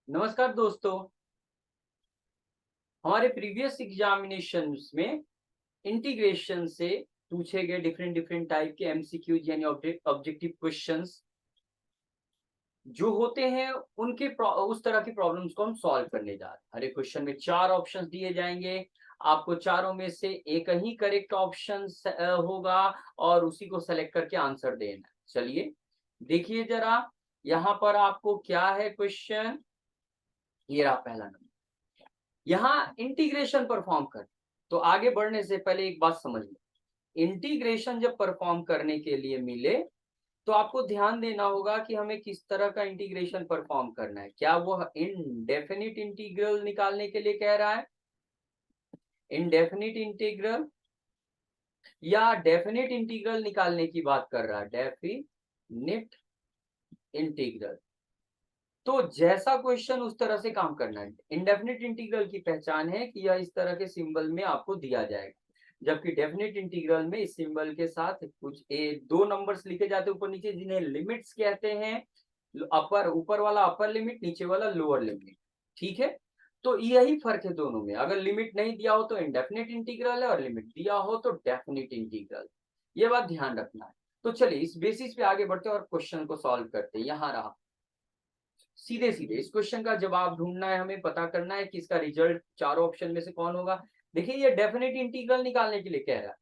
नमस्कार दोस्तों। हमारे प्रीवियस एग्जामिनेशंस में इंटीग्रेशन से पूछे गए डिफरेंट डिफरेंट टाइप के एमसीक्यूज यानी ऑब्जेक्टिव क्वेश्चंस जो होते हैं उनके उस तरह की प्रॉब्लम्स को हम सॉल्व करने जा रहे हैं। हर एक क्वेश्चन में 4 ऑप्शंस दिए जाएंगे। आपको चारों में से एक ही करेक्ट ऑप्शन होगा और उसी को सेलेक्ट करके आंसर देना है। चलिए देखिए जरा, यहाँ पर आपको क्या है क्वेश्चन। ये रहा पहला नंबर। यहाँ इंटीग्रेशन परफॉर्म कर, तो आगे बढ़ने से पहले एक बात समझ लो। इंटीग्रेशन जब परफॉर्म करने के लिए मिले तो आपको ध्यान देना होगा कि हमें किस तरह का इंटीग्रेशन परफॉर्म करना है। क्या वो इनडेफिनिट इंटीग्रल निकालने के लिए कह रहा है, इनडेफिनिट इंटीग्रल, या डेफिनिट इंटीग्रल निकालने की बात कर रहा है, डेफिनिट इंटीग्रल। तो जैसा क्वेश्चन उस तरह से काम करना है। इंडेफिनिट इंटीग्रल की पहचान है कि यह इस तरह के सिंबल में आपको दिया जाएगा, जबकि डेफिनिट इंटीग्रल में इस सिंबल के साथ कुछ दो नंबर्स लिखे जाते हैं ऊपर नीचे, जिन्हें लिमिट्स कहते हैं। अपर, ऊपर वाला अपर लिमिट, नीचे वाला लोअर लिमिट। ठीक है, तो यही फर्क है दोनों में। अगर लिमिट नहीं दिया हो तो इंडेफिनिट इंटीग्रल है, और लिमिट दिया हो तो डेफिनिट इंटीग्रल। ये बात ध्यान रखना है। तो चलिए इस बेसिस पे आगे बढ़ते हैं और क्वेश्चन को सॉल्व करते हैं। यहाँ रहा, सीधे सीधे इस क्वेश्चन का जवाब ढूंढना है, हमें पता करना है कि इसका रिजल्ट चारों ऑप्शन में से कौन होगा। देखिए ये डेफिनेट इंटीग्रल निकालने के लिए कह रहा है।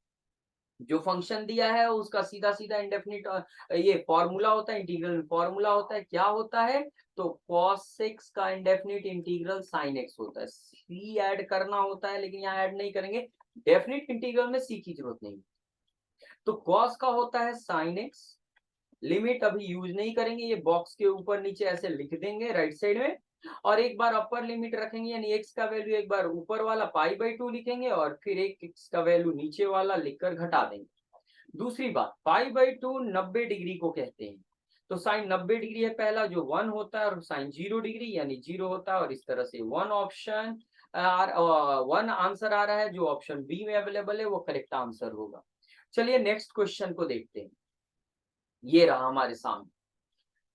जो फंक्शन दिया है उसका सीधा सीधा इंडेफिनिट ये फॉर्मूला होता है, इंटीग्रल में फॉर्मूला होता है। क्या होता है, तो cos x का इंडेफिनिट इंटीग्रल sin x होता है। c ऐड करना होता है, लेकिन यहाँ ऐड नहीं करेंगे। डेफिनिट इंटीग्रल में c की जरूरत नहीं। तो cos का होता है sin x। लिमिट अभी यूज नहीं करेंगे, ये बॉक्स के ऊपर नीचे ऐसे लिख देंगे राइट साइड में। और एक बार अपर लिमिट रखेंगे, यानी x का वैल्यू एक बार ऊपर वाला पाई/2 लिखेंगे और फिर एक x का वैल्यू नीचे वाला लिखकर घटा देंगे। दूसरी बात, पाई/2 90 डिग्री को कहते हैं। तो साइन 90 डिग्री है पहला, जो 1 होता है, और साइन 0 डिग्री यानी 0 होता है। और इस तरह से वन आंसर आ रहा है, जो ऑप्शन बी में अवेलेबल है वो करेक्ट आंसर होगा। चलिए नेक्स्ट क्वेश्चन को देखते हैं। ये रहा हमारे सामने।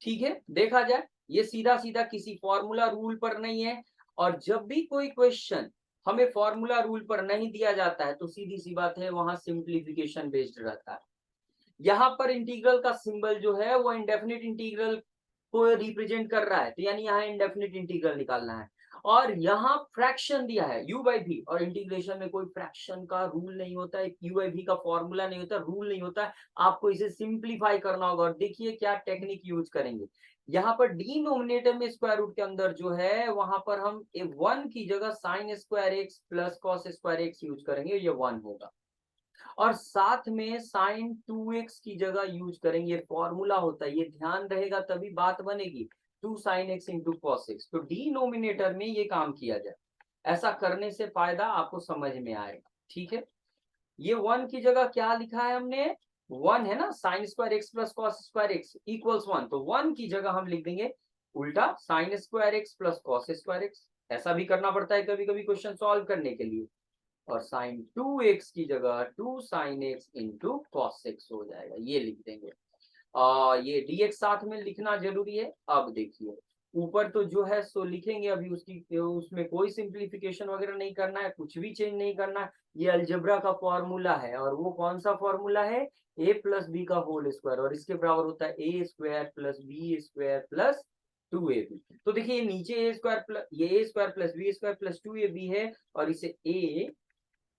ठीक है, देखा जाए, ये सीधा सीधा किसी फॉर्मूला रूल पर नहीं है। और जब भी कोई क्वेश्चन हमें फॉर्मूला रूल पर नहीं दिया जाता है तो सीधी सी बात है, वहां सिंप्लीफिकेशन बेस्ड रहता है। यहाँ पर इंटीग्रल का सिंबल जो है वो इंडेफिनिट इंटीग्रल को रिप्रेजेंट कर रहा है, तो यानी यहाँ इंडेफिनिट इंटीग्रल निकालना है। और यहाँ फ्रैक्शन दिया है u/v, और इंटीग्रेशन में कोई फ्रैक्शन का रूल नहीं होता है, u/v का फॉर्मूला नहीं होता, रूल नहीं होता है। आपको इसे सिंप्लीफाई करना होगा। और देखिए क्या टेक्निक यूज करेंगे। यहाँ पर डिनोमिनेटर में स्क्वायर रूट के अंदर जो है वहां पर हम 1 की जगह sine square x plus cos square x use करेंगे, ये 1 होगा। और साथ में साइन 2x की जगह यूज करेंगे, फॉर्मूला होता है, ये ध्यान रहेगा तभी बात बनेगी। 2 sine x into cos x, तो डिनोमिनेटर में ये काम किया जाए। ऐसा करने से फायदा आपको समझ में आएगा। ठीक है, ये 1 की जगह क्या लिखा है हमने, 1 है ना, sine square x plus cos square x equals 1, तो 1 की जगह हम लिख देंगे उल्टा sine square x plus cos square x. ऐसा भी करना पड़ता है कभी कभी क्वेश्चन सॉल्व करने के लिए। और साइन 2x की जगह 2 sine x into cos x हो जाएगा, ये लिख देंगे। ये dx साथ में लिखना जरूरी है। अब देखिए ऊपर तो जो है सो लिखेंगे, अभी उसकी उसमें कोई सिंप्लीफिकेशन वगैरह नहीं करना है, कुछ भी चेंज नहीं करना है। ये अलजेब्रा का फॉर्मूला है, और वो कौन सा फॉर्मूला है, a प्लस बी का होल स्क्वायर, और इसके बराबर होता है a square plus B square plus 2ab। तो देखिए नीचे a स्क्वायर प्लस, ये a square plus B square plus 2ab है, और इसे a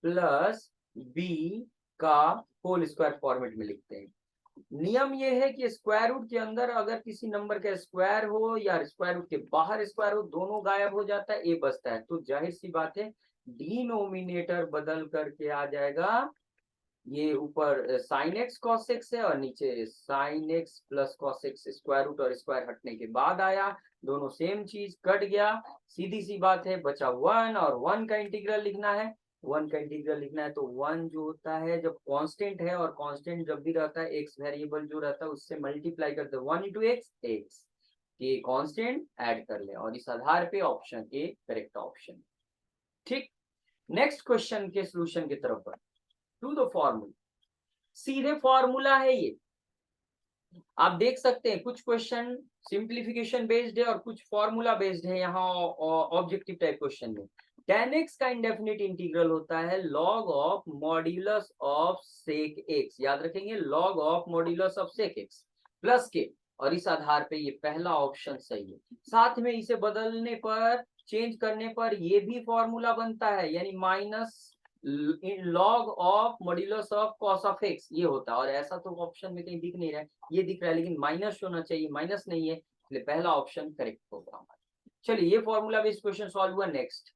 प्लस बी का होल स्क्वायर फॉर्मेट में लिखते हैं। नियम ये है कि स्क्वायर रूट के अंदर अगर किसी नंबर का स्क्वायर हो या स्क्वायर रूट के बाहर स्क्वायर हो, दोनों गायब हो जाता है, ए बचता है। तो जाहिर सी बात है डिनोमिनेटर बदल करके आ जाएगा, ये ऊपर साइन एक्स कॉस एक्स है और नीचे sine x plus cos x, square root और स्क्वायर हटने के बाद आया, दोनों सेम चीज, कट गया। सीधी सी बात है, बचा 1, और 1 का इंटीग्रल लिखना है। 1 का इंटीग्रल लिखना है तो 1 जो होता है जब कांस्टेंट है, और कांस्टेंट जब भी रहता है एक्स वेरिएबल जो रहता है उससे मल्टीप्लाई करते हैं, 1 इंटू एक्स एक्स, ये कांस्टेंट ऐड कर ले, और इस आधार पे ऑप्शन ए करेक्ट ऑप्शन। ठीक, नेक्स्ट क्वेश्चन के सोल्यूशन की तरफ बढ़ टू द फॉर्मूला। सीधे फॉर्मूला है ये, आप देख सकते हैं कुछ क्वेश्चन सिंप्लीफिकेशन बेस्ड है और कुछ फॉर्मूला बेस्ड है यहाँ ऑब्जेक्टिव टाइप क्वेश्चन में। tan x का इंडेफिनिट इंटीग्रल होता है log of modulus of sec x, याद रखेंगे log of modulus of sec x plus K, और इस आधार पे ये पहला ऑप्शन सही है। साथ में इसे बदलने पर, चेंज करने पर ये भी फॉर्मूला बनता है, यानी minus log of modulus of cos of x ये होता है। और ऐसा तो ऑप्शन में कहीं दिख नहीं रहा है, ये दिख रहा है लेकिन माइनस होना चाहिए, माइनस नहीं है, इसलिए पहला ऑप्शन करेक्ट होगा हमारा। चलिए ये फॉर्मूला बेस्ड क्वेश्चन सॉल्व हुआ। Next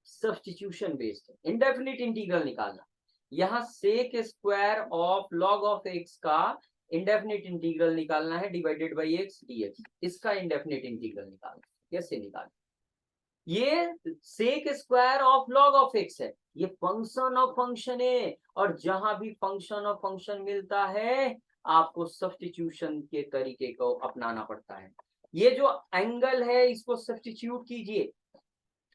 substitution based indefinite integral निकालना। यहाँ sec square of log of x का इंडेफिनिट इंटीग्रल निकालना है डिवाइडेड बाई एक्स डीएक्स। इसका इंडेफिनिट इंटीग्रल निकालना, कैसे निकालना? ये sec square of log of x है, ये फंक्शन ऑफ फंक्शन है, और जहां भी फंक्शन ऑफ फंक्शन मिलता है आपको सब्स्टिट्यूशन के तरीके को अपनाना पड़ता है। ये जो एंगल है इसको सब्स्टिट्यूट कीजिए,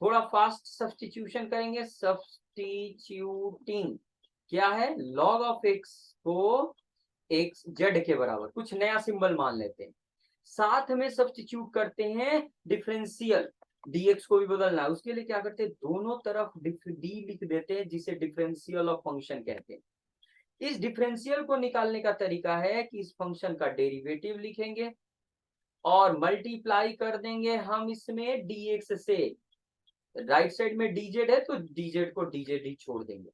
थोड़ा फास्ट सब्स्टिट्यूशन करेंगे। सब्स्टिट्यूटिंग क्या है? लॉग ऑफ एक्स को एक्स जेड के बराबर कुछ नया सिंबल मान लेते हैं, साथ में सब्स्टिट्यूट करते हैं डिफरेंशियल, dx को भी बदलना है, उसके लिए क्या करते हैं दोनों तरफ d लिख देते हैं, जिसे डिफरेंशियल ऑफ फंक्शन कहते हैं। इस डिफरेंशियल को निकालने का तरीका है कि इस फंक्शन का डेरिवेटिव लिखेंगे और मल्टीप्लाई कर देंगे हम इसमें dx से। राइट साइड में dz है तो dz को dz ही छोड़ देंगे।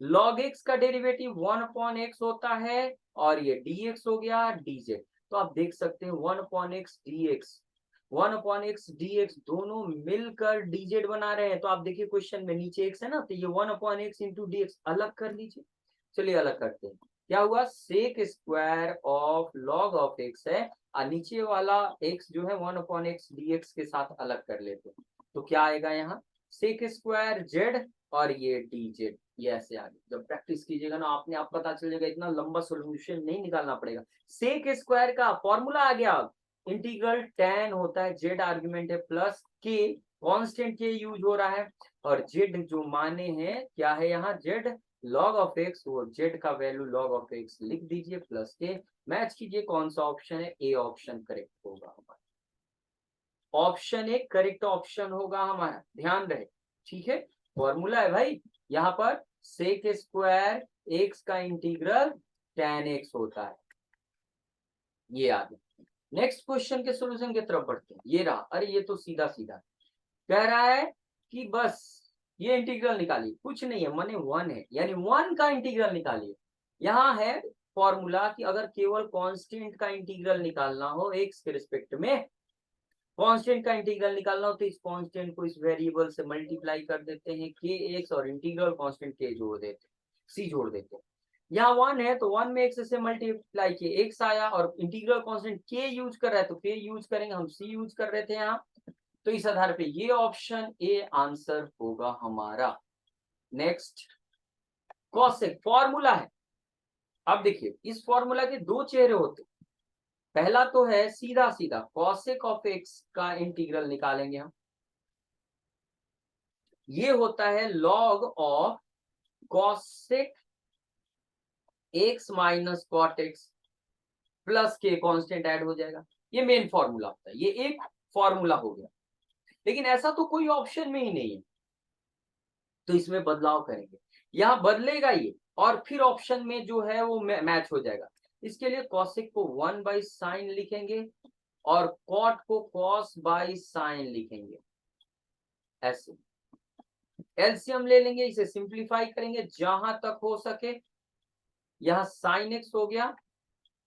log x का डेरिवेटिव 1/x होता है और ये dx हो गया dz। तो आप देख सकते हैं 1/x dx, 1/x dx दोनों मिलकर dz बना रहे हैं। तो आप देखिए क्वेश्चन में नीचे x है ना, तो ये 1/x इंटू dx अलग कर लीजिए। चलिए अलग करते हैं, क्या हुआ? Sec square of log of x है और नीचे वाला x जो है 1/x dx के साथ अलग कर लेते हैं। तो क्या आएगा यहाँ? सेक स्क्वायर z और ये dz, ये ऐसे आगे जब प्रैक्टिस कीजिएगा ना आपने आप पता चल जाएगा, इतना लंबा सॉल्यूशन नहीं निकालना पड़ेगा। सेक स्क्वायर का फॉर्मूला आ गया, इंटीग्रल tan होता है, z आर्गुमेंट है plus k, constant k use हो रहा है, और z जो माने हैं क्या है यहाँ z log ऑफ x, वो z का वैल्यू log ऑफ x लिख दीजिए प्लस k। मैच कीजिए कौन सा ऑप्शन है, ए ऑप्शन करेक्ट होगा हमारा। ऑप्शन ए करेक्ट ऑप्शन होगा हमारा, ध्यान रहे, ठीक है। फॉर्मूला है भाई यहाँ पर सेक स्क्वायर एक्स का इंटीग्रल tan x होता है, ये आगे। नेक्स्ट क्वेश्चन के सॉल्यूशन की तरफ बढ़ते हैं। ये रहा, अरे ये तो सीधा सीधा कह रहा है कि बस ये इंटीग्रल निकालिए, कुछ नहीं है, माने 1 है, यानी 1 का इंटीग्रल निकालिए। यहाँ है फॉर्मूला कि अगर केवल कांस्टेंट का इंटीग्रल निकालना हो एक्स के रिस्पेक्ट में, कांस्टेंट का इंटीग्रल निकालना हो तो इस कांस्टेंट को इस वेरिएबल से मल्टीप्लाई कर देते हैं के एक्स, और इंटीग्रल कांस्टेंट के जोड़ देते हैं, सी जोड़ देते हैं। यहाँ 1 है तो 1 में एक्स से मल्टीप्लाई किए एक्स आया, और इंटीग्रल कांस्टेंट के यूज कर रहा है तो के यूज करेंगे, हम सी यूज कर रहे थे यहाँ। तो इस आधार पे ये ऑप्शन ए आंसर होगा हमारा। नेक्स्ट कॉसेक फॉर्मूला है। अब देखिए इस फॉर्मूला के दो चेहरे होते हैं, पहला तो है सीधा सीधा कॉसेक ऑफ एक्स का इंटीग्रल निकालेंगे हम, ये होता है log of cosec x minus cot x plus K, constant add हो जाएगा, ये मेन फॉर्मूला होता है, ये एक फॉर्मूला हो गया। लेकिन ऐसा तो कोई ऑप्शन में ही नहीं है, तो इसमें बदलाव करेंगे, यहाँ बदलेगा ये और फिर ऑप्शन में जो है वो मैच हो जाएगा। इसके लिए कॉसेक को 1/sin लिखेंगे और कॉट को cos/sin लिखेंगे, ऐसे एलसीएम ले लेंगे, इसे सिंप्लीफाई करेंगे जहां तक हो सके। यहाँ sin x हो गया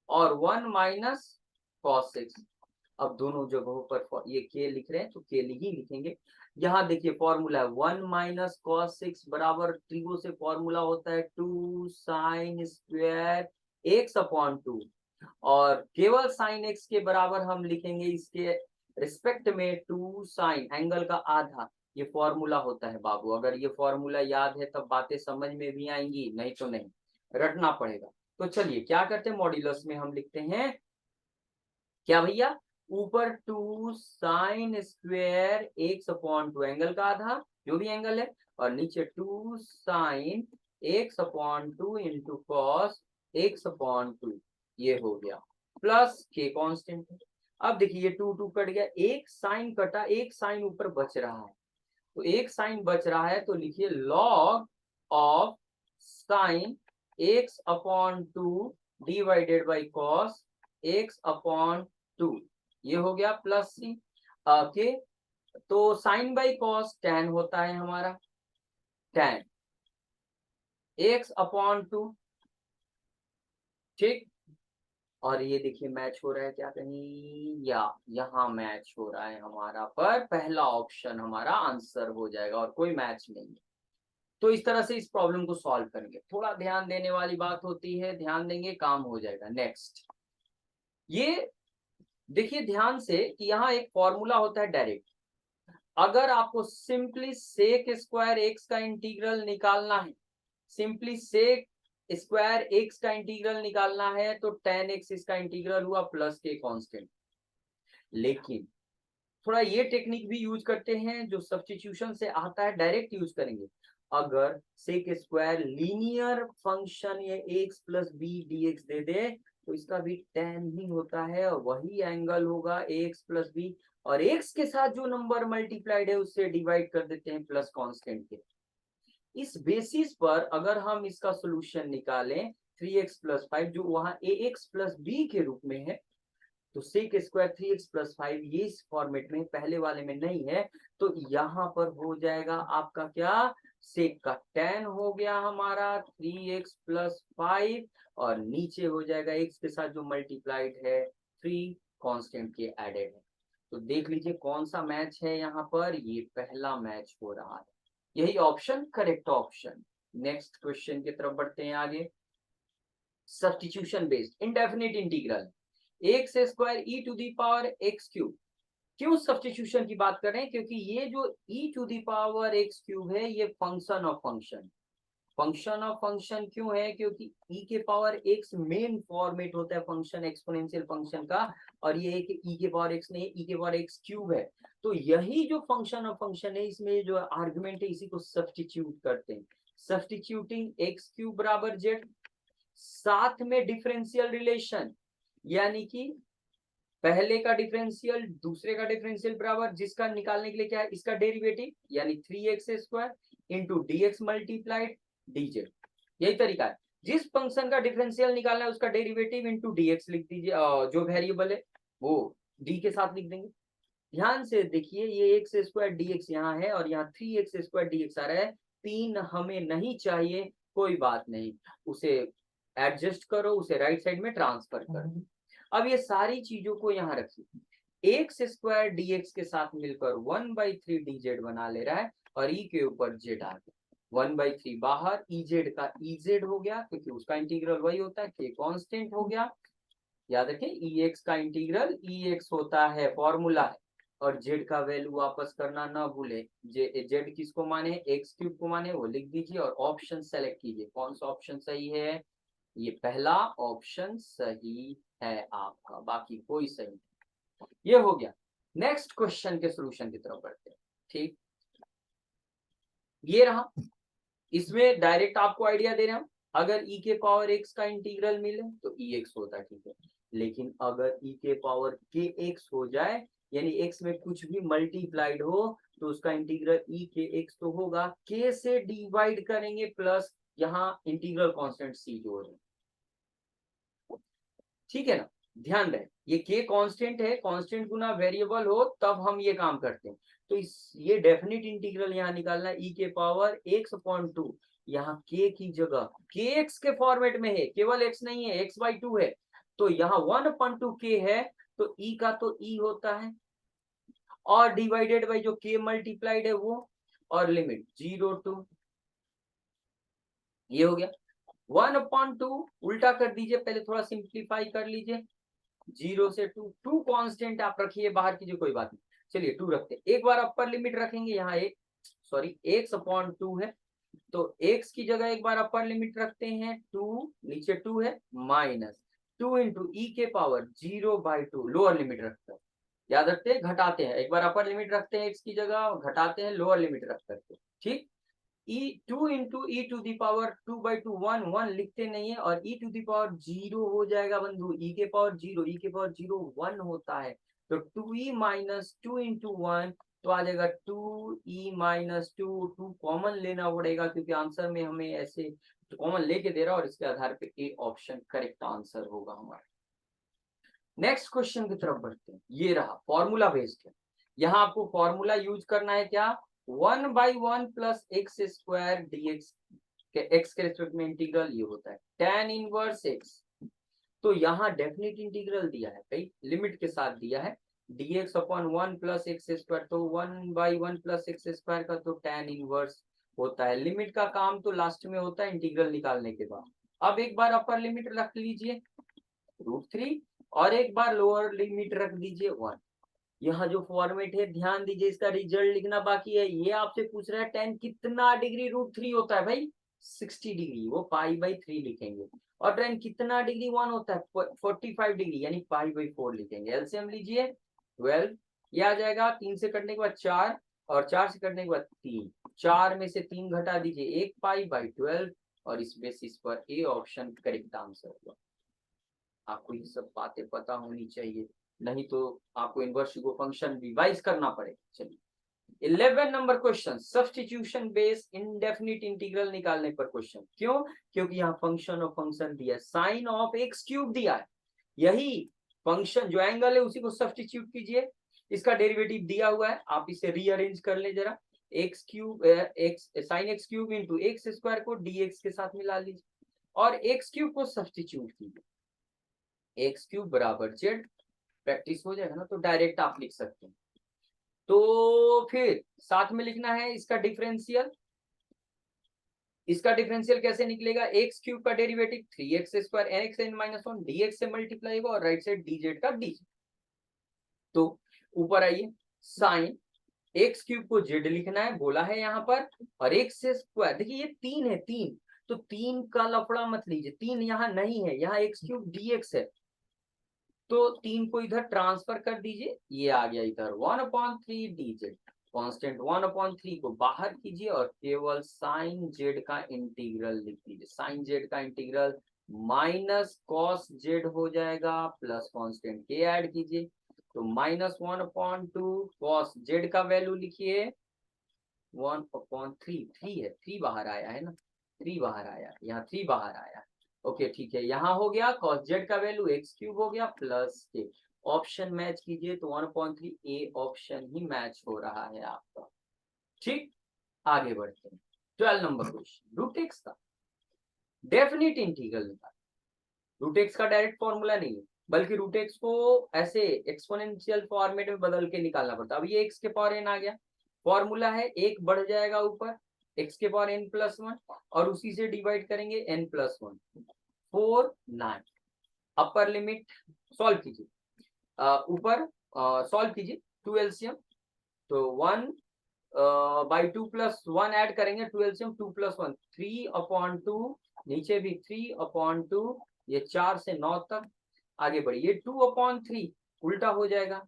और 1 - cos x। अब दोनों जगहों पर ये के लिख रहे हैं तो के ही लिखेंगे। यहाँ देखिए फॉर्मूला है 1 - cos x बराबर ट्रिगो से फॉर्मूला होता है 2 sin स्क्वायर x/2, और केवल sin x के बराबर हम लिखेंगे इसके रिस्पेक्ट में 2 sin एंगल का आधा, ये फॉर्मूला होता है बाबू। अगर ये फॉर्मूला याद है तब बातें समझ में भी आएंगी, नहीं तो नहीं, रटना पड़ेगा। तो चलिए क्या करते हैं, मॉड्यूलस में हम लिखते हैं क्या भैया, ऊपर 2 sin स्क्वायर x/2 एंगल का आधा जो भी एंगल है, और नीचे 2 sin x/2 into cos x/2, ये हो गया। प्लस के कांस्टेंट है। अब देखिए ये 2 2 कट गया, एक साइन कटा, एक साइन ऊपर बच रहा है, तो एक साइन बच रहा है, तो लिखिए log of sine x upon 2 divided by cos x upon 2, ये हो गया प्लस सी के। तो साइन बाई कॉस tan होता है हमारा, tan x अपॉन 2, ठीक। और ये देखिए मैच हो रहा है क्या कहीं, या यहाँ मैच हो रहा है हमारा, पर पहला ऑप्शन हमारा आंसर हो जाएगा और कोई मैच नहीं है। तो इस तरह से इस प्रॉब्लम को सॉल्व करेंगे, थोड़ा ध्यान देने वाली बात होती है, ध्यान देंगे काम हो जाएगा। नेक्स्ट ये देखिए ध्यान से कि यहाँ एक फॉर्मूला होता है डायरेक्ट। अगर आपको सिंपली सेक स्क्वायर एक्स का इंटीग्रल निकालना है, सिंपली सेक स्क्वायर एक्स का इंटीग्रल निकालना है, तो tan x इसका इंटीग्रल हुआ प्लस के कांस्टेंट। लेकिन थोड़ा ये टेक्निक भी यूज करते हैं जो सब्स्टिट्यूशन से आता है, डायरेक्ट यूज करेंगे। अगर सेक स्क्वायर लीनियर फंक्शन ये एक्स प्लस बी dx दे दे, तो इसका भी tan ही होता है और वही एंगल होगा एक्स प्लस बी, और एक्स के साथ जो नंबर मल्टीप्लाइड है उससे डिवाइड कर देते हैं प्लस कांस्टेंट के। इस बेसिस पर अगर हम इसका सोल्यूशन निकालें 3x प्लस 5, जो वहां ax प्लस b के रूप में है, तो सेक स्क्वायर 3x प्लस 5 ये इस फॉर्मेट में, पहले वाले में नहीं है, तो यहाँ पर हो जाएगा आपका क्या, सेक का tan हो गया हमारा 3x प्लस 5, और नीचे हो जाएगा x के साथ जो मल्टीप्लाइड है 3 कांस्टेंट के एडेड है। तो देख लीजिए कौन सा मैच है यहाँ पर, ये पहला मैच हो रहा है, यही option correct option. Next question की तरफ बढ़ते हैं आगे। Substitution based indefinite integral x square e to the power x cube. क्यों सब्स्टिट्यूशन की बात कर रहे हैं, क्योंकि ये जो e to the power x cube है ये function of function, function of function क्यों है, क्योंकि e के पावर एक्स मेन फॉर्मेट होता है फंक्शन एक्सपोनेंशियल फंक्शन का, और ये एक e के पावर एक्स नहीं, e के पावर एक्स क्यूब है। तो यही जो फंक्शन ऑफ फंक्शन है, इसमें जो आर्गुमेंट है इसी को सब्स्टिट्यूट करते हैं। सब्स्टिट्यूटिंग एक्स क्यूब बराबर जेड, साथ में डिफरेंशियल रिलेशन, यानी कि पहले का डिफरेंशियल दूसरे का डिफरेंशियल बराबर, जिसका निकालने के लिए क्या है, इसका डेरिवेटिव, यानी 3x square into dx multiplied dz। यही तरीका है, जिस फंक्शन का डिफरेंशियल निकालना है उसका डेरिवेटिव इंटू dx लिख दीजिए, जो वेरिएबल है वो d के साथ लिख देंगे। ध्यान से देखिए ये एक्स स्क्वायर dx यहाँ है और यहाँ 3x स्क्वायर dx आ रहा है, 3 हमें नहीं चाहिए, कोई बात नहीं, उसे एडजस्ट करो, उसे राइट साइड में ट्रांसफर करो। अब ये सारी चीजों को यहाँ रखिए, एक्स स्क्वायर dx के साथ मिलकर 1/3 dz बना ले रहा है, और e के ऊपर z आ गया, 1/3 बाहर, ez का ez हो गया क्योंकि उसका इंटीग्रल वही होता है, k कांस्टेंट हो गया। याद रखें ex का इंटीग्रल ex होता है, फॉर्मूला है, और z का वैल्यू वापस करना ना भूले, z किसको माने, एक्स क्यूब को माने, वो लिख दीजिए और ऑप्शन सेलेक्ट कीजिए, कौन सा ऑप्शन सही है, ये पहला ऑप्शन सही है आपका, बाकी कोई सही नहीं। ये हो गया। नेक्स्ट क्वेश्चन के सॉल्यूशन की तरफ बढ़ते हैं, ठीक। ये रहा, इसमें डायरेक्ट आपको आइडिया दे रहे हैं, अगर e के पावर x का इंटीग्रल मिले तो ex होता है, ठीक है। लेकिन अगर e के पावर kx हो जाए, यानी x में कुछ भी मल्टीप्लाइड हो, तो उसका इंटीग्रल e के x तो होगा, k से डिवाइड करेंगे प्लस यहाँ इंटीग्रल कांस्टेंट c जोड़ देंगे, ठीक है ना। ध्यान रहे ये k कांस्टेंट है, कांस्टेंट गुना वेरिएबल हो तब हम ये काम करते हैं। तो इस ये डेफिनेट इंटीग्रल यहाँ निकालना है, e के पावर x अपॉन 2, यहाँ k की जगह kx के फॉर्मेट में है, केवल x नहीं है, x/2 है, तो यहाँ 1/2 k है, तो e का तो e होता है, और डिवाइडेड बाई जो k मल्टीप्लाइड है वो, और लिमिट 0 to, ये हो गया 1/2, उल्टा कर दीजिए, पहले थोड़ा सिंप्लीफाई कर लीजिए, 0 से 2, 2 कांस्टेंट आप रखिए, बाहर कीजिए कोई बात नहीं, चलिए 2 रखते हैं, एक बार अपर लिमिट रखेंगे, यहाँ एक सॉरी x/2 है, तो x की जगह एक बार अपर लिमिट रखते हैं 2, नीचे 2 है, माइनस 2 इंटू ई के पावर 0/2, लोअर लिमिट रखते हैं, याद रखते हैं, घटाते हैं, एक बार अपर लिमिट रखते हैं x की जगह, घटाते हैं लोअर लिमिट रख करके, ठीक। 2 into e to the power 2/2 1 लिखते नहीं है, और ई टू दी पावर 0 हो जाएगा बंधु, ई के पावर 0, ई के पावर 0 1 होता है, तो 2e माइनस 2 इंटू 1 तो आ जाएगा 2e माइनस 2 कॉमन लेना पड़ेगा क्योंकि आंसर में हमें ऐसे कॉमन लेके दे रहा है, और इसके आधार पे ए ऑप्शन करेक्ट आंसर होगा हमारा। नेक्स्ट क्वेश्चन की तरफ बढ़ते हैं। ये रहा फॉर्मूला बेस्ड है, यहाँ आपको फॉर्मूला यूज करना है क्या, 1/1 प्लस एक्स स्क्वायर dx के एक्स के रिस्पेक्ट में इंटीग्रल ये होता है tan इनवर्स एक्स। तो यहाँ डेफिनेट इंटीग्रल दिया है भाई, लिमिट के साथ दिया है dx upon 1 plus x square, तो 1/1 प्लस एक्स स्क्वायर का तो tan इनवर्स होता है। लिमिट का काम तो लास्ट में होता है इंटीग्रल निकालने के बाद। अब एक बार अपर लिमिट रख लीजिए √3 और एक बार लोअर लिमिट रख दीजिए 1। यहाँ जो फॉर्मेट है ध्यान दीजिए, इसका रिजल्ट लिखना बाकी है। ये आपसे पूछ रहा है tan कितना डिग्री √3 होता है भाई, 60 डिग्री, वो π/3 लिखेंगे। और tan कितना डिग्री 1 होता है, 45 डिग्री, यानी π/4 लिखेंगे। एलसीएम लीजिए 12, ये आ जाएगा 3 से कटने के बाद 4 और 4 से कटने के बाद 3, 4 में से 3 घटा दीजिए 1 π/12, और इस बेसिस पर ए ऑप्शन करेक्ट आंसर होगा। आपको ये सब बातें पता होनी चाहिए, नहीं तो आपको इनवर्स को फंक्शन रिवाइज करना पड़ेगा। चलिए 11 number question, substitution based indefinite integral निकालने पर क्वेश्चन। क्यों, क्योंकि यहाँ फंक्शन और फंक्शन दिया है, साइन ऑफ एक्स क्यूब दिया है, यही फंक्शन जो एंगल है उसी को सब्स्टिट्यूट कीजिए, इसका डेरिवेटिव दिया हुआ है, आप इसे रीअरेंज कर ले जरा, x cube x sine x cube into x square को dx के साथ मिला लीजिए, और एक्स क्यूब को सब्स्टिट्यूट कीजिए, एक्स क्यूब बराबर जेड, प्रैक्टिस हो जाएगा ना तो डायरेक्ट आप लिख सकते हैं। तो फिर साथ में लिखना है इसका डिफरेंशियल, इसका डिफरेंशियल कैसे निकलेगा, एक्स क्यूब का derivative 3x square nx n minus 1 dx से मल्टीप्लाई होगा, और राइट साइड dz का dz। तो ऊपर आइए, साइन एक्स क्यूब को जेड लिखना है बोला है यहाँ पर, और एक्स स्क्वायर, देखिए ये 3 है, 3 तो 3 का लफड़ा मत लीजिए, 3 यहाँ नहीं है, यहाँ एक्स क्यूब dx है, तो 3 को इधर ट्रांसफर कर दीजिए, ये आ गया इधर 1/3 dz, कांस्टेंट 1/3 को बाहर कीजिए और केवल साइन जेड का इंटीग्रल लिख दीजिए, साइन जेड का इंटीग्रल माइनस कॉस जेड हो जाएगा, प्लस कांस्टेंट के ऐड कीजिए, तो -1/2 कॉस जेड का वैल्यू लिखिए 1/3, 3 है, 3 बाहर आया है ना, 3 बाहर आया, यहाँ 3 बाहर आया, ओके ठीक है, यहाँ हो गया cos z का वैल्यू एक्स क्यूब हो गया प्लस के, ऑप्शन मैच कीजिए तो 1/3 ए ऑप्शन ही मैच हो रहा है आपका। ठीक, आगे बढ़ते हैं 12 नंबर क्वेश्चन, रूट एक्स का डेफिनिट इंटीग्रल निकाल। रूट एक्स का डायरेक्ट फॉर्मूला नहीं है, बल्कि रूट एक्स को ऐसे एक्सपोनेंशियल फॉर्मेट में बदल के निकालना पड़ता है। अब ये एक्स के पावर एन आ गया, फॉर्मूला है एक बढ़ जाएगा ऊपर एक्स के पावर n+1 और उसी से डिवाइड करेंगे n+1, 4 9, अपर लिमिट सॉल्व कीजिए, ऊपर सॉल्व कीजिए 2 एलसीएम, तो 1/2 प्लस 1 ऐड करेंगे 2 एलसीएम, 2 + 1 3/2, नीचे भी 3/2, ये 4 से 9 तक आगे बढ़िए, 2/3 उल्टा हो जाएगा,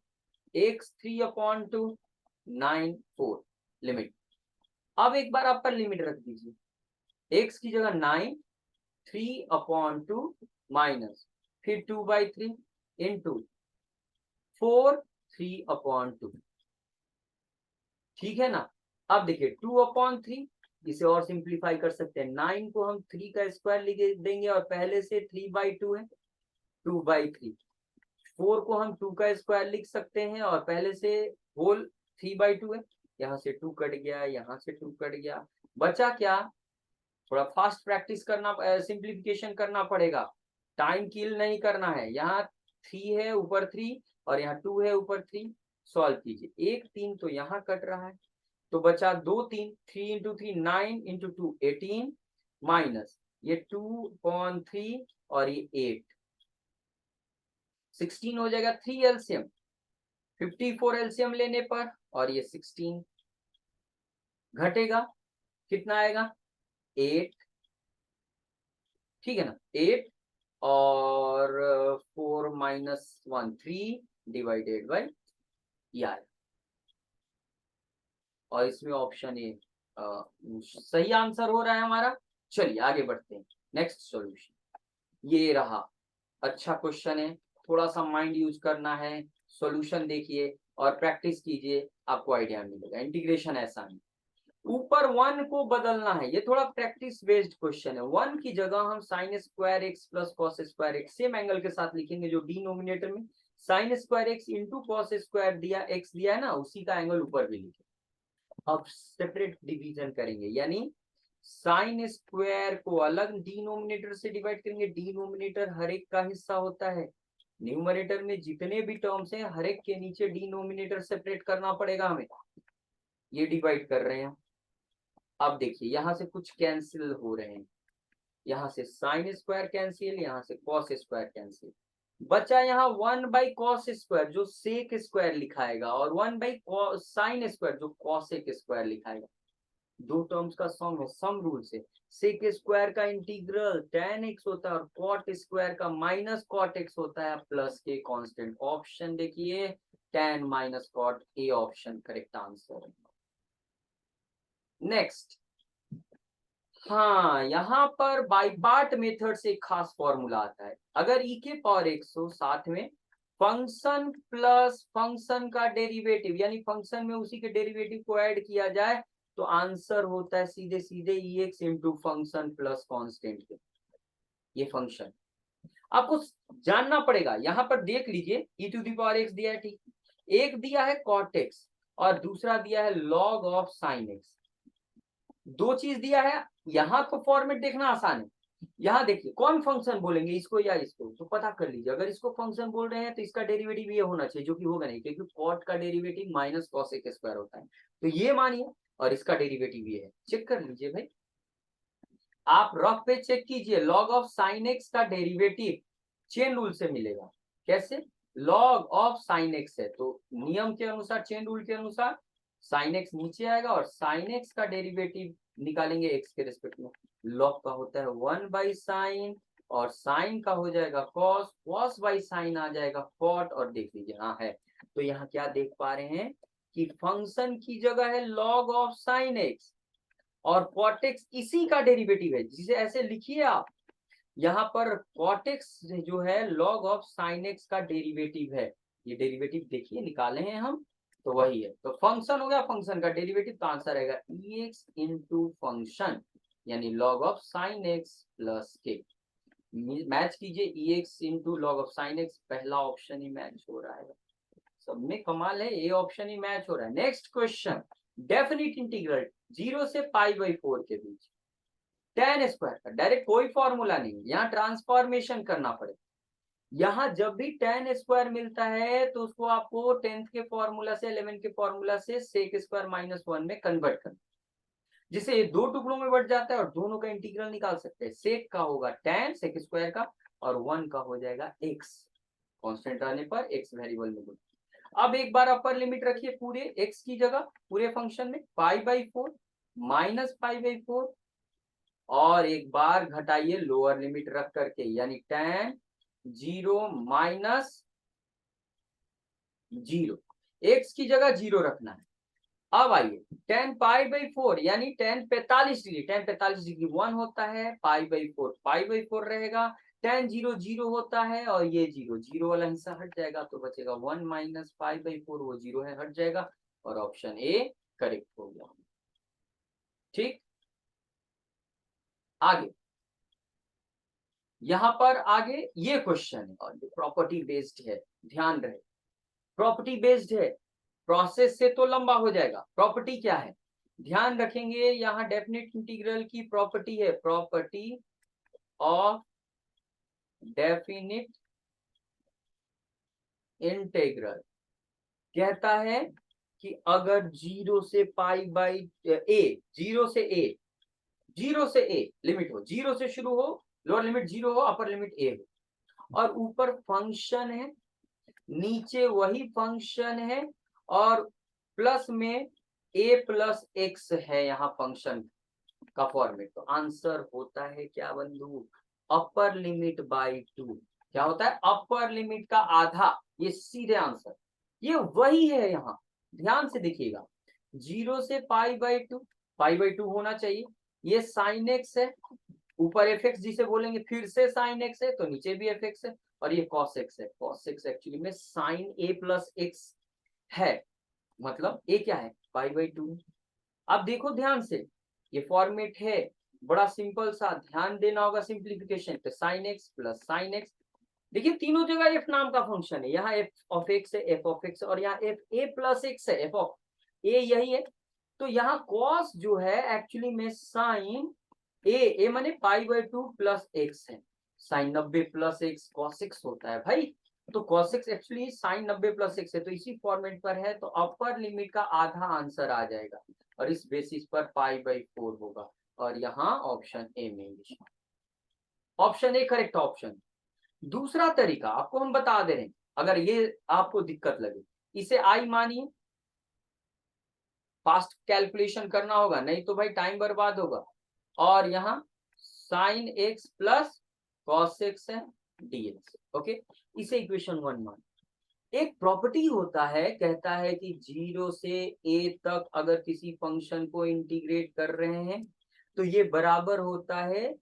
x 3/2 9 4 लिमिट। अब एक बार अपर लिमिट रख दीजिए, x की जगह 9 3/2 माइनस फिर 2/3 इंटू 4 3/2, ठीक है ना। अब देखिए 2/3, इसे और सिंप्लीफाई कर सकते हैं, 9 को हम 3 का स्क्वायर लिख देंगे और पहले से 3/2 है 2/3, 4 को हम 2 का स्क्वायर लिख सकते हैं और पहले से होल 3/2 है, यहाँ से 2 कट गया, यहाँ से 2 कट गया, बचा क्या, थोड़ा फास्ट प्रैक्टिस करना, सिंप्लीफिकेशन करना पड़ेगा, टाइम किल नहीं करना है। यहाँ 3 है ऊपर 3 और यहाँ 2 है ऊपर 3, सॉल्व कीजिए, 1 3 तो यहाँ कट रहा है, तो बचा 2 3, 3 × 3 9 × 2 18 माइनस ये 2/3 और ये 8 16 हो जाएगा, 3 एलसीएम 54 एलसीएम लेने पर, और ये 16 घटेगा, कितना आएगा 8, ठीक है ना, 8 और 4 - 1 3 डिवाइडेड बाय ये, और इसमें ऑप्शन ए सही आंसर हो रहा है हमारा। चलिए आगे बढ़ते हैं, नेक्स्ट सॉल्यूशन ये रहा। अच्छा क्वेश्चन है, थोड़ा सा माइंड यूज करना है, सॉल्यूशन देखिए और प्रैक्टिस कीजिए, आपको आइडिया मिलेगा। इंटीग्रेशन ऐसा नहीं, ऊपर वन को बदलना है, ये थोड़ा प्रैक्टिस बेस्ड क्वेश्चन है। वन की जगह हम sine square x plus cos square x same angle के साथ लिखेंगे, जो डिनोमिनेटर में sine square x into cos square दिया एक्स दिया है ना, उसी का एंगल ऊपर भी लिखे। अब सेपरेट डिवीजन करेंगे, यानी साइन स्क्वायर को अलग डिनोमिनेटर से डिवाइड करेंगे। डिनोमिनेटर हर एक का हिस्सा होता है, न्यूमरेटर में जितने भी टर्म्स हैं हर एक के नीचे डिनोमिनेटर सेपरेट करना पड़ेगा हमें। ये डिवाइड कर रहे हैं। अब देखिए यहां से कुछ कैंसिल हो रहे हैं, यहाँ से साइन स्क्वायर कैंसिल, यहाँ से कॉस स्क्वायर कैंसिल, बचा यहाँ वन बाई कॉस स्क्वायर जो सेक स्क्वायर लिखाएगा, और वन बाई साइन स्क्वायर जो कॉसेक स्क्वायर लिखाएगा। दो टर्म्स का सम है, सम रूल से सेक स्क्वायर का इंटीग्रल tan x होता है और कॉट स्क्वायर का माइनस कॉट x होता है प्लस के कांस्टेंट। ऑप्शन देखिए tan minus cot, A option correct answer है। नेक्स्ट, हाँ यहाँ पर बाई पार्ट मेथड से एक खास फॉर्मूला आता है। अगर e के पावर x हो, साथ में फंक्शन प्लस फंक्शन का डेरिवेटिव, यानी फंक्शन में उसी के डेरिवेटिव को ऐड किया जाए, तो आंसर होता है सीधे सीधे x into function plus constant के। ये फंक्शन आपको जानना पड़ेगा। यहाँ पर देख लीजिए e to the power x दिया है, ठीक, एक दिया है कॉट एक्स और दूसरा दिया है लॉग ऑफ साइन एक्स। दो चीज दिया है, यहाँ तो फॉर्मेट देखना आसान है। यहाँ देखिए कौन फंक्शन बोलेंगे, इसको या इसको, तो पता कर लीजिए। अगर इसको फंक्शन बोल रहे हैं तो इसका डेरिवेटिव ये होना चाहिए, जो कि होगा नहीं, क्योंकि कॉट का डेरिवेटिव माइनस कॉसेक स्क्वायर होता है, तो ये मानिए, और इसका डेरिवेटिव ये है। चेक कर लीजिए भाई, आप रफ पे चेक कीजिए। लॉग ऑफ साइन एक्स का डेरिवेटिव चेन रूल से मिलेगा। कैसे? लॉग ऑफ साइन एक्स है तो नियम के अनुसार, चेन रूल के अनुसार साइन एक्स नीचे आएगा और साइन एक्स का डेरिवेटिव निकालेंगे एक्स के रिस्पेक्ट में। लॉग का होता है वन बाई साइन और साइन का हो जाएगा कॉस, कॉस बाई साइन आ जाएगा कॉट। और देख लीजिए हाँ है, तो यहाँ क्या देख पा रहे हैं कि फंक्शन की जगह है लॉग ऑफ साइन एक्स और कॉट एक्स इसी का डेरिवेटिव है, जिसे ऐसे लिखिए आप। यहाँ पर कॉट एक्स जो है लॉग ऑफ साइन एक्स का डेरिवेटिव है। ये डेरिवेटिव देखिए निकाले हैं हम, तो वही है। तो फंक्शन हो गया, फंक्शन का डेरिवेटिव, तो आंसर आएगा एक्स इंटू फंक्शन, यानी log of sine x plus के। मैच कीजिए x into log of sine x, पहला ऑप्शन ही मैच हो रहा है। सब में कमाल है, ए ऑप्शन ही मैच हो रहा है। नेक्स्ट क्वेश्चन, डेफिनिट इंटीग्रल 0 से पाई बाई 4 के बीच tan स्क्वायर का, डायरेक्ट कोई फॉर्मूला नहीं, यहाँ ट्रांसफॉर्मेशन करना पड़ेगा। यहाँ जब भी tan स्क्वायर मिलता है तो उसको आपको 10th के फॉर्मूला से, 11th के फॉर्मूला से सेक स्क्वायर माइनस 1 में कन्वर्ट करना, जिसे ये दो टुकड़ों में बढ़ जाता है और दोनों का इंटीग्रल निकाल सकते हैं। सेक का होगा tan सेक स्क्वायर का और 1 का हो जाएगा x, कांस्टेंट आने पर x वेरिएबल में। अब एक बार अपर लिमिट रखिए पूरे x की जगह, पूरे फंक्शन में pi by 4 minus pi by 4, और एक बार घटाइए लोअर लिमिट रख करके, यानी tan 0 माइनस 0, x की जगह 0 रखना है। अब आइए tan पाई बाई 4 यानी tan 45 डिग्री, tan 45 डिग्री 1 होता है, पाई बाई 4 पाई बाई 4 रहेगा, tan 0 0 होता है और ये 0 0 वाला हिस्सा हट जाएगा, तो बचेगा 1 माइनस पाई बाई 4, वो 0 है, हट जाएगा, और ऑप्शन ए करेक्ट हो गया। ठीक, आगे यहां पर आगे ये क्वेश्चन है और प्रॉपर्टी बेस्ड है, ध्यान रहे प्रॉपर्टी बेस्ड है, प्रोसेस से तो लंबा हो जाएगा। प्रॉपर्टी क्या है ध्यान रखेंगे, यहाँ डेफिनेट इंटीग्रल की प्रॉपर्टी है, प्रॉपर्टी ऑफ डेफिनिट इंटीग्रल कहता है कि अगर 0 से पाई बाई ए, 0 से ए, 0 से ए लिमिट हो, 0 से शुरू हो, लोअर लिमिट 0 हो, अपर लिमिट ए हो, और ऊपर फंक्शन है, नीचे वही फंक्शन है, और प्लस में a प्लस एक्स है यहाँ फंक्शन का फॉर्मेट, तो आंसर होता है क्या बंधु, अपर लिमिट बाई 2। क्या होता है, अपर लिमिट का आधा, ये सीधे आंसर, ये वही है। यहाँ ध्यान से देखिएगा, 0 से पाई बाई 2, पाई बाई 2 होना चाहिए। ये साइन एक्स है, ऊपर एफ एक्स जिसे बोलेंगे, फिर से साइन एक्स है तो नीचे भी एफ एक्स है, और ये कॉस एक्स है। कॉस एक्स एक्चुअली में साइन ए प्लस एक्स है, मतलब ए क्या है, पाई बाई 2। अब देखो ध्यान से, ये फॉर्मेट है बड़ा सिंपल सा, ध्यान देना होगा सिंप्लीफिकेशन पे। Sign x plus sine x, देखिए तीनों जगह एफ नाम का फंक्शन है, यहाँ एफ ऑफ एक्स है, एफ ऑफ एक्स, और यहाँ एफ ए प्लस एक्स है, एफ ऑफ ए यही है। तो यहाँ कॉस जो है एक्चुअली में साइन ए माने पाई बाई 2 प्लस एक्स है। Sine 90 plus x cos x होता है भाई, तो cos x actually sine 90 plus x है, तो इसी फॉर्मेट पर है, तो अपर लिमिट का आधा आंसर आ जाएगा, और इस बेसिस पर पाई बाई 4 होगा, और यहाँ ऑप्शन ए में, ऑप्शन ए करेक्ट ऑप्शन। दूसरा तरीका आपको हम बता दे रहे हैं, अगर ये आपको दिक्कत लगे, इसे आई मानिए, फास्ट कैलकुलेशन करना होगा, नहीं तो भाई टाइम बर्बाद होगा, और यहाँ sign x plus cos x है dx, ओके, इसे इक्वेशन 1 मान। एक प्रॉपर्टी होता है, कहता है कि 0 से a तक अगर किसी फंक्शन को इंटीग्रेट कर रहे हैं तो ये बराबर होता है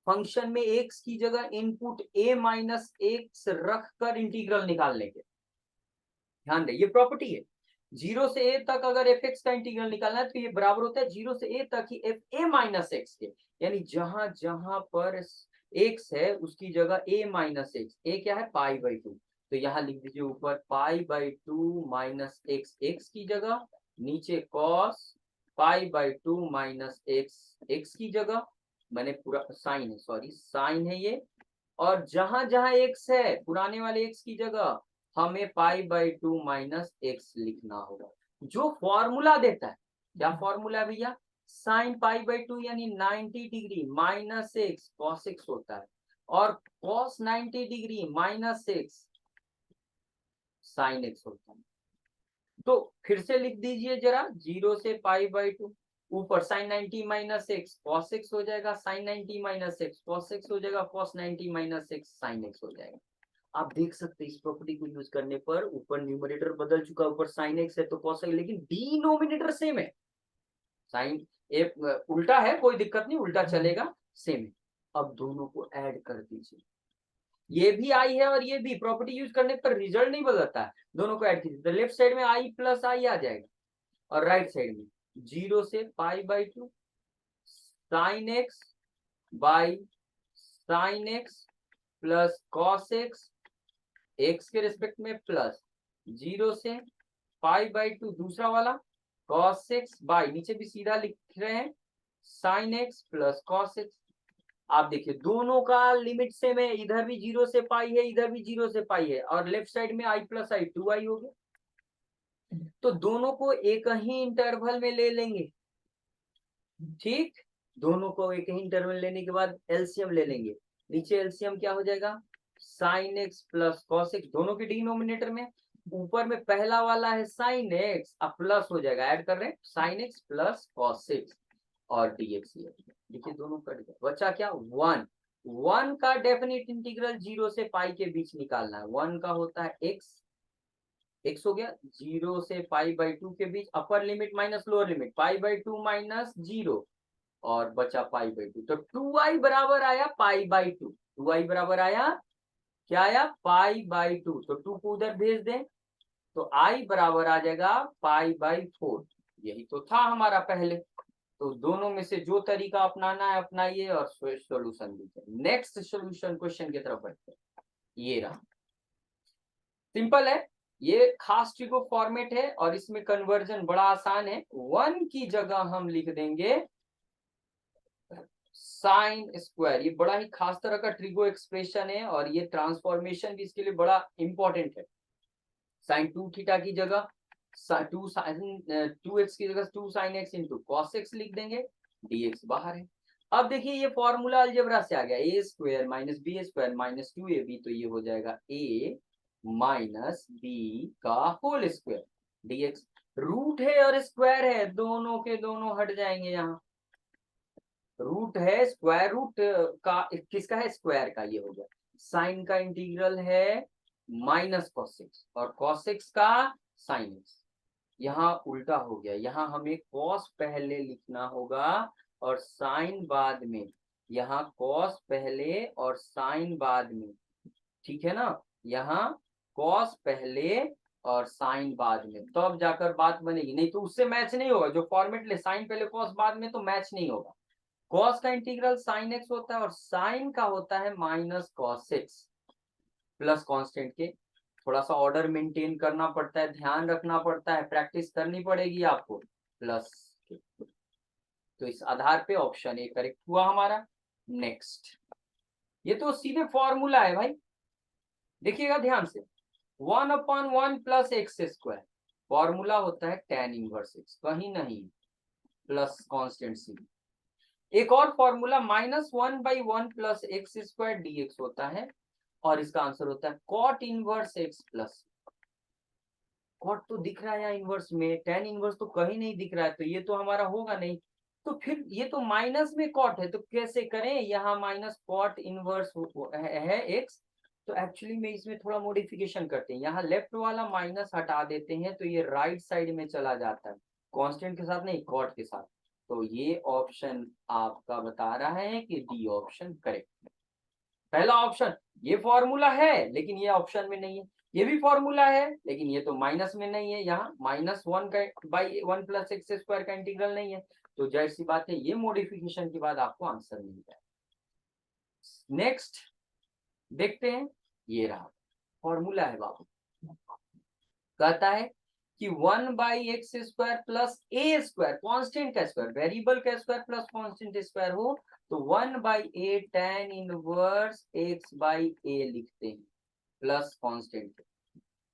फंक्शन में x की जगह इनपुट a माइनस एक्स रख कर इंटीग्रल निकालने के। ध्यान दे, ये प्रॉपर्टी है, 0 से a तक अगर एफ एक्स का इंटीग्रल निकालना है तो ये बराबर होता है 0 से a तक ही एफ ए माइनस एक्स के, यानी जहां जहां पर x है उसकी जगह a माइनस एक्स, ए क्या है पाई बाई 2, तो यहाँ लिख दीजिए ऊपर पाई बाई 2 माइनस एक्स एक्स की जगह, नीचे cos pi by 2 minus x x की जगह, मैंने पूरा साइन है, सॉरी साइन है ये, और जहां जहां एक्स है पुराने वाले एक्स की जगह हमें पाई बाई 2 माइनस एक्स लिखना होगा, जो फॉर्मूला देता है। क्या फॉर्मूला भैया, साइन पाई बाई 2 यानी 90 degree minus x cos x होता है, और cos 90 degree minus x sine x होता है। तो फिर से लिख दीजिए जरा, 0 से पाई बाई 2, ऊपर sine 90 minus x cos x हो जाएगा, sine 90 minus x cos x हो जाएगा, cos 90 minus x sine x हो जाएगा। आप देख सकते हैं इस प्रॉपर्टी को यूज करने पर ऊपर न्यूमरेटर बदल चुका, ऊपर साइन एक्स है तो कॉस एक्स, लेकिन डिनोमिनेटर सेम है, साइन एक उल्टा है, कोई दिक्कत नहीं, उल्टा चलेगा, सेम है। अब दोनों को ऐड कर दीजिए, ये भी आई है और ये भी, प्रॉपर्टी यूज करने पर रिजल्ट नहीं बदलता है, दोनों को ऐड कीजिए तो लेफ्ट साइड में आई प्लस आई आ जाएगा, और राइट साइड में 0 से पाई by 2 sine x by sine x plus cos x x के रिस्पेक्ट में, प्लस 0 से पाई बाई 2 दूसरा वाला कॉस एक्स बाई, नीचे भी सीधा लिख रहे हैं sign x plus cos x. आप देखिए दोनों का लिमिट सेम है, इधर भी 0 से पाई है, इधर भी 0 से पाई है, और लेफ्ट साइड में आई प्लस आई 2i हो गया, तो दोनों को एक ही इंटरवल में ले लेंगे, ठीक, दोनों को एक ही इंटरवल लेने के बाद एलसीएम ले लेंगे, नीचे एलसीएम क्या हो जाएगा sign x plus cos x, दोनों के डिनोमिनेटर में, ऊपर में पहला वाला है साइन एक्स, अब प्लस हो जाएगा, ऐड कर रहे हैं sign x plus cos x, और dx देखिए दोनों कट गए, बचा क्या 1, 1 का डेफिनेट इंटीग्रल 0 से पाई के बीच निकालना है, 1 का होता है x, x हो गया 0 से पाई बाई 2 के बीच, upper limit minus lower limit, pi by 2 minus 0, और बचा पाई बाई 2, तो 2i बराबर आया पाई बाई 2, 2i बराबर आया क्या आया पाई बाई 2, तो 2 को उधर भेज दें तो i बराबर आ जाएगा पाई बाई 4, यही तो था हमारा पहले। तो दोनों में से जो तरीका अपनाना है अपनाइए और सॉल्यूशन दीजिए। नेक्स्ट सॉल्यूशन क्वेश्चन की तरफ बढ़ते हैं, ये रहा, सिंपल है, ये खास ट्रिको फॉर्मेट है और इसमें कन्वर्जन बड़ा आसान है, 1 की जगह हम लिख देंगे साइन स्क्वायर, ये बड़ा ही खास तरह का ट्रिगो एक्सप्रेशन है और ये ट्रांसफॉर्मेशन भी इसके लिए बड़ा इंपॉर्टेंट है। साइन 2 थीटा की जगह 2x की जगह 2 sine x into cos x लिख देंगे, dx बाहर है। अब देखिए ये फॉर्मूला अलजेब्रा से आ गया, a square minus b square minus 2ab, तो ये हो जाएगा a माइनस बी का होल स्क्वायर dx, रूट है और स्क्वायर है, दोनों के दोनों हट जाएंगे, यहाँ रूट है, स्क्वायर रूट का किसका है स्क्वायर का, ये हो गया, साइन का इंटीग्रल है माइनस कॉस एक्स और कॉस एक्स का साइन एक्स, यहाँ उल्टा हो गया, यहाँ हमें कॉस पहले लिखना होगा और साइन बाद में, यहाँ कॉस पहले और साइन बाद में, ठीक है ना। यहाँ कॉस पहले और साइन बाद में, तब तो जाकर बात बनेगी, नहीं तो उससे मैच नहीं होगा। जो फॉर्मेट ले साइन पहले कॉस बाद में, तो मैच नहीं होगा। कॉस का इंटीग्रल साइन एक्स होता है और साइन का होता है minus cos x plus constant के। थोड़ा सा ऑर्डर मेंटेन करना पड़ता है, ध्यान रखना पड़ता है, प्रैक्टिस करनी पड़ेगी आपको। प्लस के, तो इस आधार पे ऑप्शन ए करेक्ट हुआ हमारा। नेक्स्ट, ये तो सीधे फॉर्मूला है भाई, देखिएगा ध्यान से। 1/1 प्लस एक्स स्क्वायर, फॉर्मूला होता है tan इनवर्स एक्स, कहीं नहीं, प्लस कांस्टेंट सी। एक और formula -1/1 plus x square dx होता है, और इसका आंसर होता है cot inverse x plus. Cot तो दिख रहा है यहाँ इनवर्स में, tan इनवर्स तो कहीं नहीं दिख रहा है, तो ये तो हमारा होगा नहीं। तो फिर ये तो माइनस में कॉट है, तो कैसे करें, यहाँ माइनस कॉट इनवर्स है एक्स। तो एक्चुअली में इसमें थोड़ा मॉडिफिकेशन करते हैं, यहाँ लेफ्ट वाला माइनस हटा देते हैं, तो ये राइट साइड में चला जाता है, कांस्टेंट के साथ नहीं, कॉट के साथ। तो ये ऑप्शन आपका बता रहा है कि डी ऑप्शन करेक्ट है। पहला ऑप्शन, ये फॉर्मूला है लेकिन ये ऑप्शन में नहीं है, ये भी फॉर्मूला है लेकिन ये तो माइनस में नहीं है, यहाँ -1/1 प्लस एक्स स्क्वायर का इंटीग्रल नहीं है, तो जाहिर सी बात है ये मॉडिफिकेशन के बाद आपको आंसर मिल जाए। नेक्स्ट देखते हैं, ये रहा फॉर्मूला है बाबू, कहता है कि 1/x स्क्वायर प्लस ए स्क्वायर, कॉन्स्टेंट का स्क्वायर, वेरिएबल का स्क्वायर प्लस कॉन्स्टेंट स्क्वायर हो तो 1/a tan इनवर्स x/a लिखते हैं, प्लस कांस्टेंट।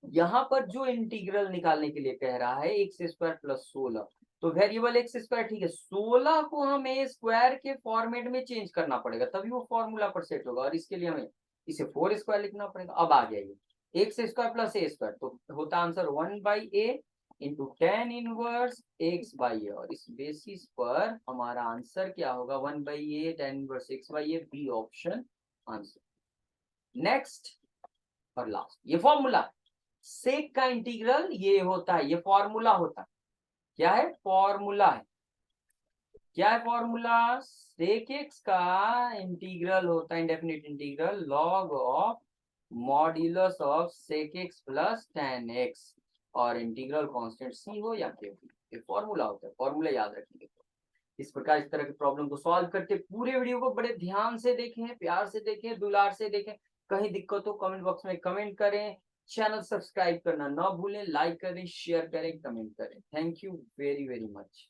यहाँ पर जो इंटीग्रल निकालने के लिए कह रहा है एक्स स्क्वायर प्लस 16, तो वेरिएबल एक्स स्क्वायर ठीक है, 16 को हमें स्क्वायर के फॉर्मेट में चेंज करना पड़ेगा, तभी वो फॉर्मूला पर सेट होगा, और इसके लिए हमें इसे 4 स्क्वायर लिखना पड़ेगा। अब आ गया ये एक्स स्क्वायर प्लस ए स्क्वायर, तो होता answer 1/a into tan inverse x/a, और इस बेसिस पर हमारा आंसर क्या होगा, 1/a tan inverse x/a, B option answer. Next और लास्ट, ये फॉर्मूला सेक का इंटीग्रल ये होता है, ये फॉर्मूला होता है, क्या है, फॉर्मूला है। क्या है फॉर्मूला, सेक एक्स का इंटीग्रल होता है, indefinite integral log of modulus of sec x plus tan x, और इंटीग्रल कांस्टेंट सी हो या के हो, ये फॉर्मूला होता है, फॉर्मूला याद रखिए। इस प्रकार इस तरह की प्रॉब्लम को सॉल्व करते पूरे वीडियो को बड़े ध्यान से देखें, प्यार से देखें, दुलार से देखें। कहीं दिक्कत हो कमेंट बॉक्स में कमेंट करें, चैनल सब्सक्राइब करना ना भूलें, लाइक करें, शेयर करें, कमेंट करें। Thank you very very much.